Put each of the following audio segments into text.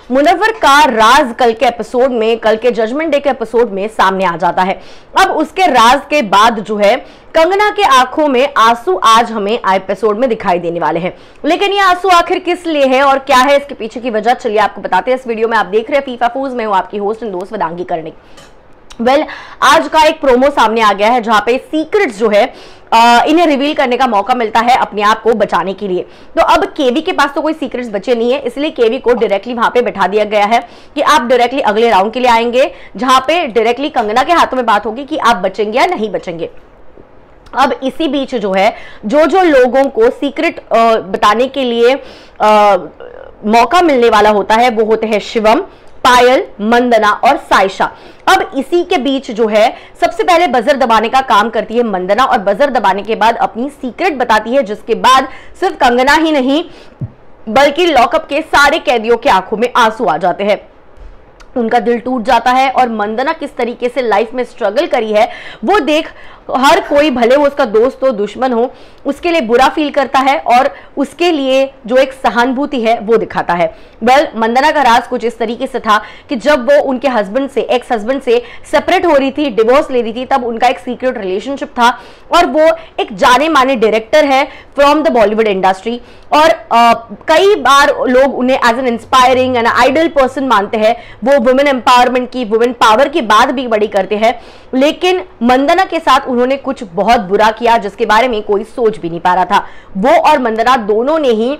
मुनव्वर का राज कल के एपिसोड में, कल के जजमेंट डे के एपिसोड में सामने आ जाता है। अब उसके राज के बाद जो है कंगना के आंखों में आंसू आज हमें एपिसोड में दिखाई देने वाले हैं। लेकिन ये आंसू आखिर किस लिए है और क्या है इसके पीछे की वजह, चलिए आपको बताते हैं इस वीडियो में। आप देख रहे हैं फीफा फूज, मैं हूं आपकी होस्ट एंड दोस्त वेदांगी कर्णिक। आज का एक प्रोमो सामने आ गया है जहां पे सीक्रेट्स जो है इन्हें रिवील करने का मौका मिलता है अपने आप को बचाने के लिए। तो अब केवी के पास तो कोई सीक्रेट्स बचे नहीं है, इसलिए केवी को डायरेक्टली वहां पे बैठा दिया गया है कि आप डायरेक्टली अगले राउंड के लिए आएंगे, जहां पे डायरेक्टली कंगना के हाथों में बात होगी कि आप बचेंगे या नहीं बचेंगे। अब इसी बीच जो है जो लोगों को सीक्रेट बताने के लिए मौका मिलने वाला होता है वो होते हैं शिवम, पायल, मंदना और साइशा। अब इसी के बीच जो है सबसे पहले बजर दबाने का काम करती है मंदना, और बजर दबाने के बाद अपनी सीक्रेट बताती है, जिसके बाद सिर्फ कंगना ही नहीं बल्कि लॉकअप के सारे कैदियों की आंखों में आंसू आ जाते हैं। उनका दिल टूट जाता है और मंदना किस तरीके से लाइफ में स्ट्रगल करी है वो देख हर कोई, भले वो उसका दोस्त हो दुश्मन हो, उसके लिए बुरा फील करता है और उसके लिए जो एक सहानुभूति है वो दिखाता है। मंदना का राज कुछ इस तरीके से था कि जब वो उनके हस्बैंड से, एक्स हस्बैंड से सेपरेट हो रही थी, डिवोर्स ले रही थी, तब उनका एक सीक्रेट रिलेशनशिप था और वो एक जाने माने डायरेक्टर है फ्रॉम द बॉलीवुड इंडस्ट्री। और कई बार लोग उन्हें as an inspiring and idol person मानते हैं। वो वुमेन एम्पावरमेंट की, वुमेन पावर की बात भी बड़ी करते हैं, लेकिन मंदना के साथ उन्होंने कुछ बहुत बुरा किया जिसके बारे में कोई सोच भी नहीं पा रहा था। वो और मंदना दोनों ने ही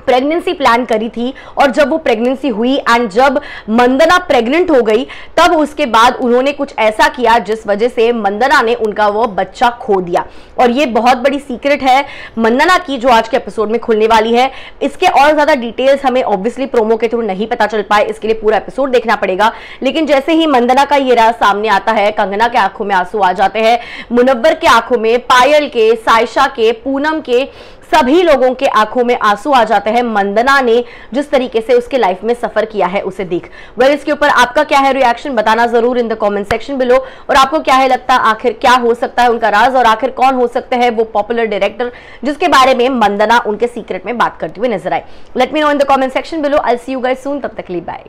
प्रेगनेंसी प्लान करी थी, और जब वो प्रेगनेंसी हुई एंड जब मंदना प्रेग्नेंट हो गई तब उसके बाद उन्होंने कुछ ऐसा किया जिस वजह से मंदना ने उनका वो बच्चा खो दिया। और ये बहुत बड़ी सीक्रेट है मंदना की जो आज के एपिसोड में खुलने वाली है। इसके और ज्यादा डिटेल्स हमें ऑब्वियसली प्रोमो के थ्रू नहीं पता चल पाए, इसके लिए पूरा एपिसोड देखना पड़ेगा। लेकिन जैसे ही मंदना का ये राज सामने आता है, कंगना के आंखों में आंसू आ जाते हैं, मुनव्वर के आंखों में, पायल के, साइशा के, पूनम के, सभी लोगों के आंखों में आंसू आ जाते हैं मंदना ने जिस तरीके से उसके लाइफ में सफर किया है उसे देख। इसके ऊपर आपका क्या है रिएक्शन, बताना जरूर in the comment section below. और आपको क्या है लगता है आखिर क्या हो सकता है उनका राज, और आखिर कौन हो सकते हैं वो पॉपुलर डायरेक्टर जिसके बारे में मंदना उनके सीक्रेट में बात करती हुई नजर आए। Let me know in the comment section below. I will see you guys सून, तब तक के लिए बाय।